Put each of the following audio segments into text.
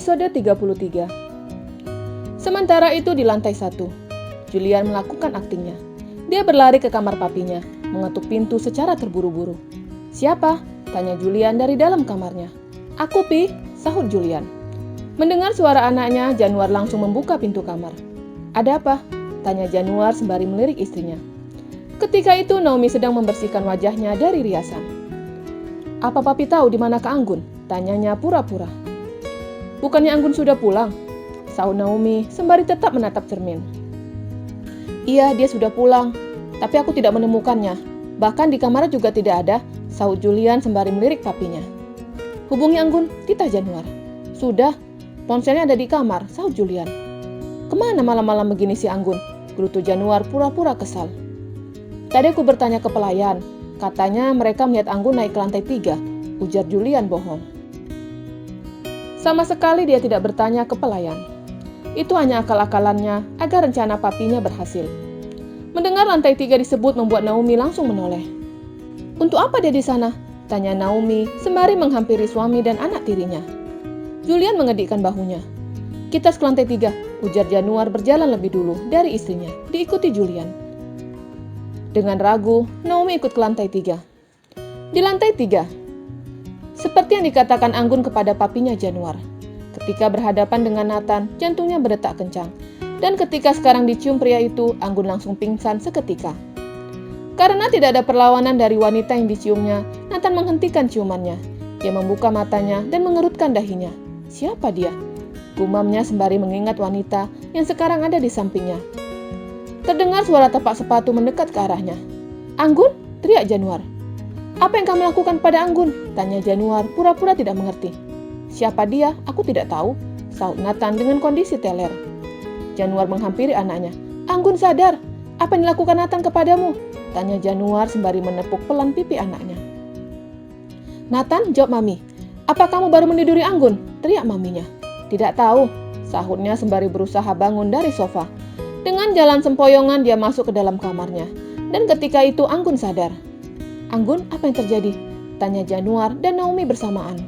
Episode 33. Sementara itu di lantai 1, Julian melakukan aktingnya. Dia berlari ke kamar papinya, mengetuk pintu secara terburu-buru. "Siapa?" tanya Julian dari dalam kamarnya. "Aku, Pi," sahut Julian. Mendengar suara anaknya, Januar langsung membuka pintu kamar. "Ada apa?" tanya Januar sembari melirik istrinya. Ketika itu Naomi sedang membersihkan wajahnya dari riasan. "Apa papi tahu di mana Kak Anggun?" tanyanya pura-pura. "Bukannya Anggun sudah pulang?" sahut Naomi sembari tetap menatap cermin. "Iya, dia sudah pulang, tapi aku tidak menemukannya. Bahkan di kamarnya juga tidak ada," sahut Julian sembari melirik papinya. "Hubungi Anggun," titah Januar. "Sudah, ponselnya ada di kamar," sahut Julian. "Kemana malam-malam begini si Anggun?" gerutu Januar pura-pura kesal. "Tadi aku bertanya ke pelayan, katanya mereka melihat Anggun naik ke lantai 3, ujar Julian bohong. Sama sekali dia tidak bertanya ke pelayan. Itu hanya akal-akalannya agar rencana papinya berhasil. Mendengar lantai 3 disebut membuat Naomi langsung menoleh. "Untuk apa dia di sana?" tanya Naomi sembari menghampiri suami dan anak tirinya. Julian mengedikkan bahunya. "Kita ke lantai 3, ujar Januar berjalan lebih dulu dari istrinya, diikuti Julian. Dengan ragu, Naomi ikut ke lantai 3. Di lantai 3, seperti yang dikatakan Anggun kepada papinya Januar. Ketika berhadapan dengan Nathan, jantungnya berdetak kencang. Dan ketika sekarang dicium pria itu, Anggun langsung pingsan seketika. Karena tidak ada perlawanan dari wanita yang diciumnya, Nathan menghentikan ciumannya. Dia membuka matanya dan mengerutkan dahinya. "Siapa dia?" gumamnya sembari mengingat wanita yang sekarang ada di sampingnya. Terdengar suara tapak sepatu mendekat ke arahnya. "Anggun!" teriak Januar. "Apa yang kamu lakukan pada Anggun?" tanya Januar pura-pura tidak mengerti. "Siapa dia? Aku tidak tahu," sahut Nathan dengan kondisi teler. Januar menghampiri anaknya. "Anggun sadar! Apa yang dilakukan Nathan kepadamu?" tanya Januar sembari menepuk pelan pipi anaknya. "Nathan, jawab Mami. Apa kamu baru meniduri Anggun?" teriak maminya. "Tidak tahu," sahutnya sembari berusaha bangun dari sofa. Dengan jalan sempoyongan dia masuk ke dalam kamarnya. Dan ketika itu Anggun sadar. "Anggun, apa yang terjadi?" tanya Januar dan Naomi bersamaan.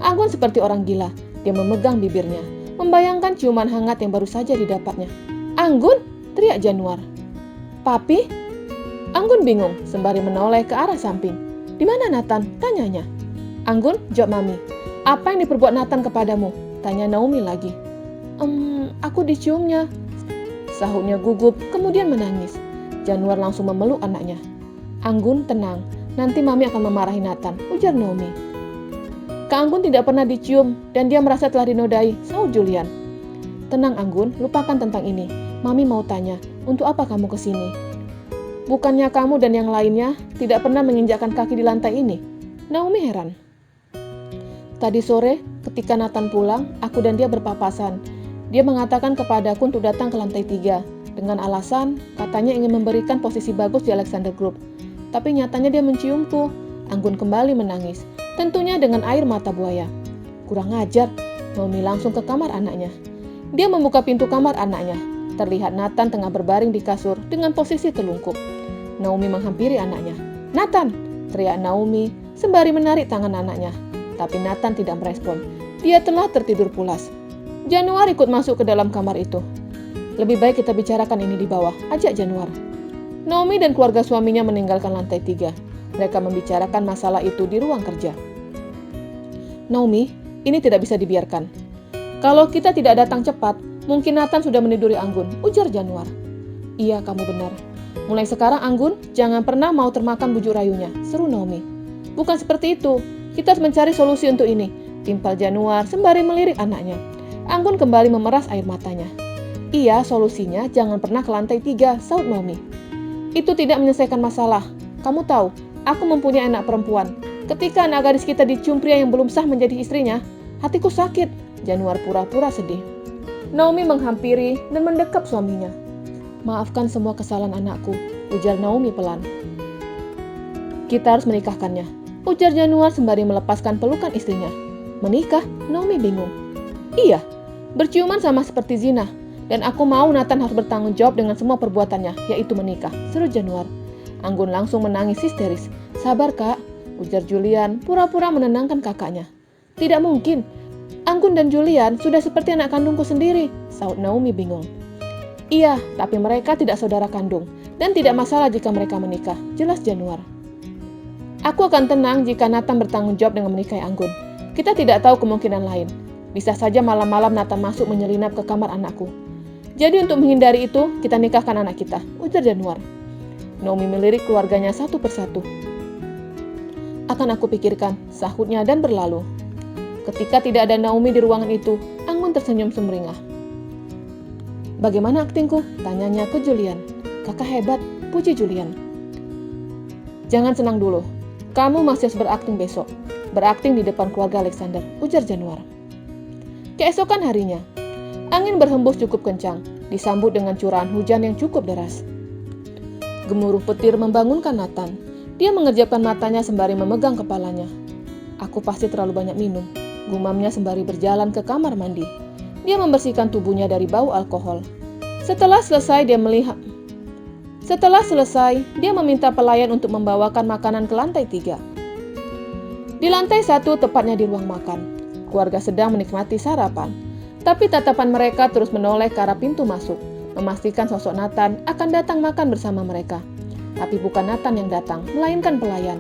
Anggun seperti orang gila. Dia memegang bibirnya, membayangkan ciuman hangat yang baru saja didapatnya. "Anggun!" teriak Januar. "Papi?" Anggun bingung sembari menoleh ke arah samping. "Di mana Nathan?" tanyanya. "Anggun, jawab Mami. Apa yang diperbuat Nathan kepadamu?" tanya Naomi lagi. Aku diciumnya," sahutnya gugup kemudian menangis. Januar langsung memeluk anaknya. "Anggun, tenang. Nanti Mami akan memarahi Nathan," ujar Naomi. "Kak Anggun tidak pernah dicium dan dia merasa telah dinodai," sahut Julian. "Tenang Anggun, lupakan tentang ini. Mami mau tanya, untuk apa kamu kesini? Bukannya kamu dan yang lainnya tidak pernah menginjakkan kaki di lantai ini?" Naomi heran. "Tadi sore, ketika Nathan pulang, aku dan dia berpapasan. Dia mengatakan kepadaku untuk datang ke lantai 3, dengan alasan katanya ingin memberikan posisi bagus di Alexander Group. Tapi nyatanya dia menciumku." Anggun kembali menangis, tentunya dengan air mata buaya. "Kurang ajar." Naomi langsung ke kamar anaknya. Dia membuka pintu kamar anaknya. Terlihat Nathan tengah berbaring di kasur dengan posisi telungkup. Naomi menghampiri anaknya. "Nathan!" teriak Naomi sembari menarik tangan anaknya. Tapi Nathan tidak merespon. Dia telah tertidur pulas. Januar ikut masuk ke dalam kamar itu. "Lebih baik kita bicarakan ini di bawah," ajak Januar. Naomi dan keluarga suaminya meninggalkan lantai 3. Mereka membicarakan masalah itu di ruang kerja. "Naomi, ini tidak bisa dibiarkan. Kalau kita tidak datang cepat, mungkin Nathan sudah meniduri Anggun," ujar Januar. "Iya, kamu benar. Mulai sekarang Anggun, jangan pernah mau termakan bujuk rayunya," seru Naomi. "Bukan seperti itu. Kita harus mencari solusi untuk ini," timpal Januar sembari melirik anaknya. Anggun kembali memeras air matanya. "Iya, solusinya jangan pernah ke lantai 3, sahut Naomi. "Itu tidak menyelesaikan masalah. Kamu tahu, aku mempunyai anak perempuan. Ketika anak gadis kita dicium pria yang belum sah menjadi istrinya, hatiku sakit." Januar pura-pura sedih. Naomi menghampiri dan mendekap suaminya. "Maafkan semua kesalahan anakku," ujar Naomi pelan. "Kita harus menikahkannya," ujar Januar sembari melepaskan pelukan istrinya. "Menikah?" Naomi bingung. "Iya, berciuman sama seperti zina. Dan aku mau Nathan harus bertanggung jawab dengan semua perbuatannya, yaitu menikah," seru Januar. Anggun langsung menangis histeris. "Sabar Kak," ujar Julian pura-pura menenangkan kakaknya. "Tidak mungkin. Anggun dan Julian sudah seperti anak kandungku sendiri, sahut Naomi bingung. Iya, tapi mereka tidak saudara kandung, dan tidak masalah jika mereka menikah, jelas Januar. Aku akan tenang jika Nathan bertanggung jawab dengan menikahi Anggun. Kita tidak tahu kemungkinan lain. Bisa saja malam-malam Nathan masuk menyelinap ke kamar anakku. Jadi untuk menghindari itu, kita nikahkan anak kita, ujar Januar. Naomi melirik keluarganya satu persatu. Akan aku pikirkan, sahutnya dan berlalu. Ketika tidak ada Naomi di ruangan itu, Anggun tersenyum sumringah. Bagaimana aktingku? Tanyanya ke Julian. Kakak hebat, puji Julian. Jangan senang dulu. Kamu masih harus berakting besok. Berakting di depan keluarga Alexander, ujar Januar. Keesokan harinya, angin berhembus cukup kencang, disambut dengan curahan hujan yang cukup deras. Gemuruh petir membangunkan Nathan. Dia mengerjapkan matanya sembari memegang kepalanya. Aku pasti terlalu banyak minum, gumamnya sembari berjalan ke kamar mandi. Dia membersihkan tubuhnya dari bau alkohol. Setelah selesai, dia meminta pelayan untuk membawakan makanan ke lantai 3. Di lantai 1, tepatnya di ruang makan, keluarga sedang menikmati sarapan. Tapi tatapan mereka terus menoleh ke arah pintu masuk, memastikan sosok Nathan akan datang makan bersama mereka. Tapi bukan Nathan yang datang, melainkan pelayan.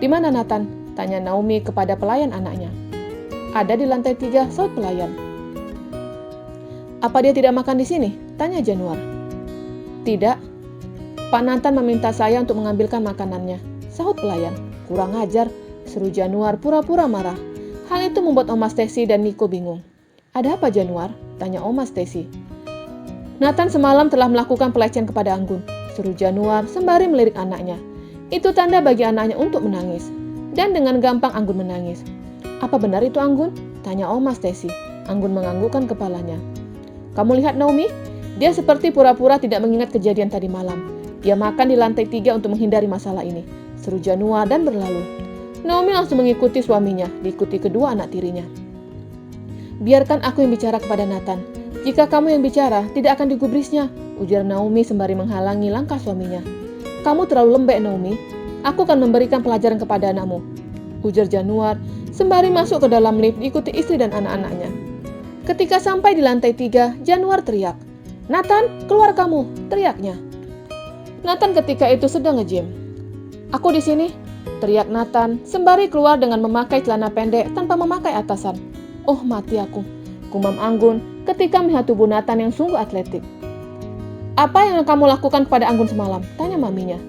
Di mana Nathan? Tanya Naomi kepada pelayan anaknya. Ada di lantai 3, sahut pelayan. Apa dia tidak makan di sini? Tanya Januar. Tidak. Pak Nathan meminta saya untuk mengambilkan makanannya, sahut pelayan. Kurang ajar, seru Januar pura-pura marah. Hal itu membuat Oma Stacy dan Nico bingung. Ada apa Januar? Tanya Oma Stacy. Nathan semalam telah melakukan pelecehan kepada Anggun, seru Januar sembari melirik anaknya. Itu tanda bagi anaknya untuk menangis. Dan dengan gampang Anggun menangis. Apa benar itu Anggun? Tanya Oma Stacy. Anggun menganggukkan kepalanya. Kamu lihat Naomi? Dia seperti pura-pura tidak mengingat kejadian tadi malam. Dia makan di lantai 3 untuk menghindari masalah ini, seru Januar dan berlalu. Naomi langsung mengikuti suaminya, diikuti kedua anak tirinya. Biarkan aku yang bicara kepada Nathan. Jika kamu yang bicara, tidak akan digubrisnya, ujar Naomi sembari menghalangi langkah suaminya. Kamu terlalu lembek Naomi. Aku akan memberikan pelajaran kepada anakmu, ujar Januar sembari masuk ke dalam lift diikuti istri dan anak-anaknya. Ketika sampai di lantai 3, Januar teriak. Nathan, keluar kamu, teriaknya. Nathan ketika itu sedang nge-gym. Aku di sini, teriak Nathan sembari keluar dengan memakai celana pendek tanpa memakai atasan. Oh mati aku, gumam Anggun ketika melihat tubuh Nathan yang sungguh atletik. Apa yang kamu lakukan kepada Anggun semalam? Tanya maminya.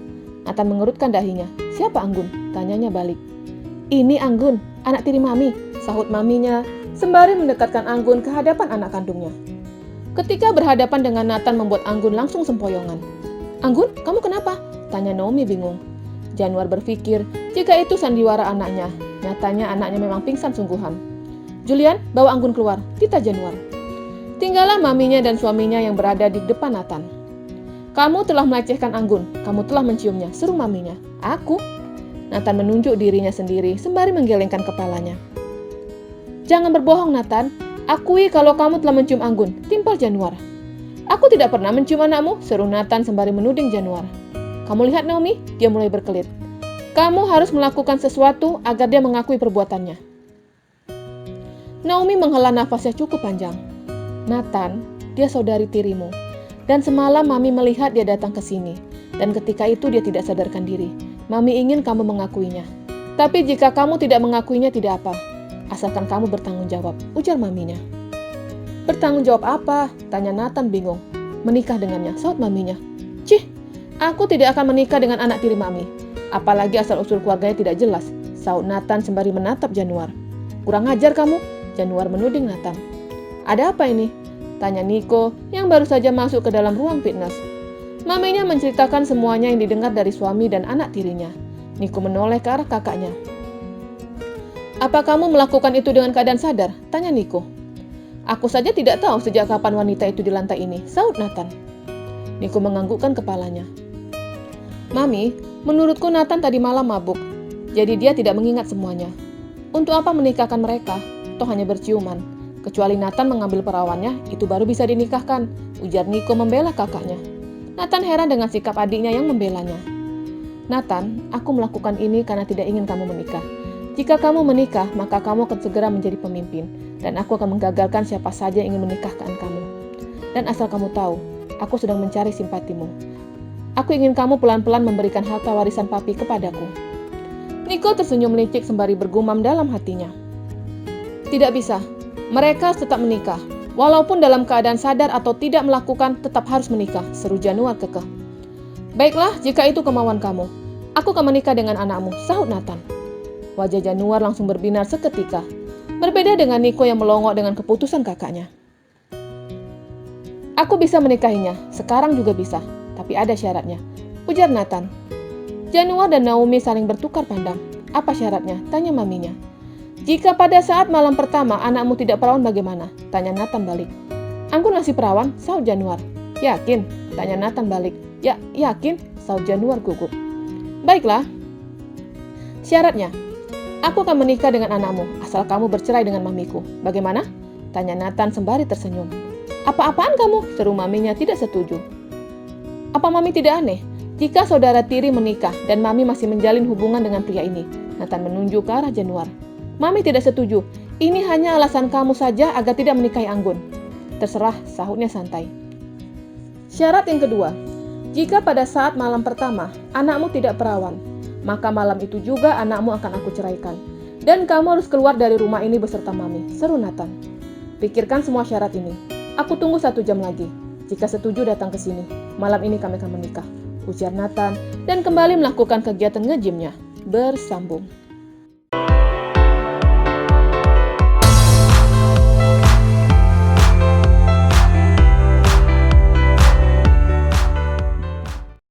Nathan mengerutkan dahinya. Siapa Anggun? Tanyanya balik. Ini Anggun, anak tiri mami, sahut maminya sembari mendekatkan Anggun ke hadapan anak kandungnya. Ketika berhadapan dengan Nathan membuat Anggun langsung sempoyongan. Anggun, kamu kenapa? Tanya Naomi bingung. Januar berpikir jika itu sandiwara anaknya. Nyatanya anaknya memang pingsan sungguhan. Julian, bawa Anggun keluar, titah Januar. Tinggallah maminya dan suaminya yang berada di depan Nathan. Kamu telah melecehkan Anggun, kamu telah menciumnya, seru maminya. Aku? Nathan menunjuk dirinya sendiri sembari menggelengkan kepalanya. Jangan berbohong Nathan, akui kalau kamu telah mencium Anggun, timpal Januar. Aku tidak pernah mencium anakmu, seru Nathan sembari menuding Januar. Kamu lihat Naomi, dia mulai berkelit. Kamu harus melakukan sesuatu agar dia mengakui perbuatannya. Naomi menghela nafasnya cukup panjang. Nathan, dia saudari tirimu. Dan semalam Mami melihat dia datang ke sini. Dan ketika itu dia tidak sadarkan diri. Mami ingin kamu mengakuinya. Tapi jika kamu tidak mengakuinya tidak apa. Asalkan kamu bertanggung jawab, ujar maminya. Bertanggung jawab apa? Tanya Nathan bingung. Menikah dengannya, sahut maminya. Cih, aku tidak akan menikah dengan anak tiri mami. Apalagi asal-usul keluarganya tidak jelas, sahut Nathan sembari menatap Januar. Kurang ajar kamu, Januar menuding Nathan. Ada apa ini? Tanya Nico yang baru saja masuk ke dalam ruang fitness. Maminya menceritakan semuanya yang didengar dari suami dan anak tirinya. Nico menoleh ke arah kakaknya. Apa kamu melakukan itu dengan keadaan sadar? Tanya Nico. Aku saja tidak tahu sejak kapan wanita itu di lantai ini, sahut Nathan. Nico menganggukkan kepalanya. Mami, menurutku Nathan tadi malam mabuk, jadi dia tidak mengingat semuanya. Untuk apa menikahkan mereka? Toh hanya berciuman. Kecuali Nathan mengambil perawannya, itu baru bisa dinikahkan, ujar Nico membela kakaknya. Nathan heran dengan sikap adiknya yang membelanya. Nathan, aku melakukan ini karena tidak ingin kamu menikah. Jika kamu menikah, maka kamu akan segera menjadi pemimpin. dan aku akan menggagalkan siapa saja yang ingin menikahkan kamu. Dan asal kamu tahu, aku sedang mencari simpatimu. Aku ingin kamu pelan-pelan memberikan harta warisan papi kepadaku." Niko tersenyum licik sembari bergumam dalam hatinya. "Tidak bisa, mereka harus tetap menikah. Walaupun dalam keadaan sadar atau tidak melakukan, tetap harus menikah," seru Januar kekeh. "Baiklah, jika itu kemauan kamu. Aku akan menikah dengan anakmu," sahut Nathan. Wajah Januar langsung berbinar seketika. Berbeda dengan Niko yang melongok dengan keputusan kakaknya. "Aku bisa menikahinya, sekarang juga bisa, tapi ada syaratnya," ujar Nathan. Januar dan Naomi saling bertukar pandang. "Apa syaratnya?" tanya maminya. "Jika pada saat malam pertama anakmu tidak perawan bagaimana?" tanya Nathan balik. "Anggun masih perawan," sahut Januar. "Yakin?" tanya Nathan balik. "Ya, yakin," sahut Januar gugup. "Baiklah. Syaratnya, aku akan menikah dengan anakmu, asal kamu bercerai dengan mamiku. Bagaimana?" tanya Nathan sembari tersenyum. "Apa-apaan kamu?" seru maminya tidak setuju. "Apa mami tidak aneh jika saudara tiri menikah dan mami masih menjalin hubungan dengan pria ini?" Nathan menunjuk ke arah Januar. "Mami tidak setuju. Ini hanya alasan kamu saja agar tidak menikahi Anggun." "Terserah," sahutnya santai. "Syarat yang kedua, jika pada saat malam pertama anakmu tidak perawan, maka malam itu juga anakmu akan aku ceraikan. Dan kamu harus keluar dari rumah ini beserta mami," seru Nathan. "Pikirkan semua syarat ini. Aku tunggu 1 jam lagi. Jika setuju datang ke sini. Malam ini kami akan menikah," ujar Nathan dan kembali melakukan kegiatan nge-gymnya. Bersambung.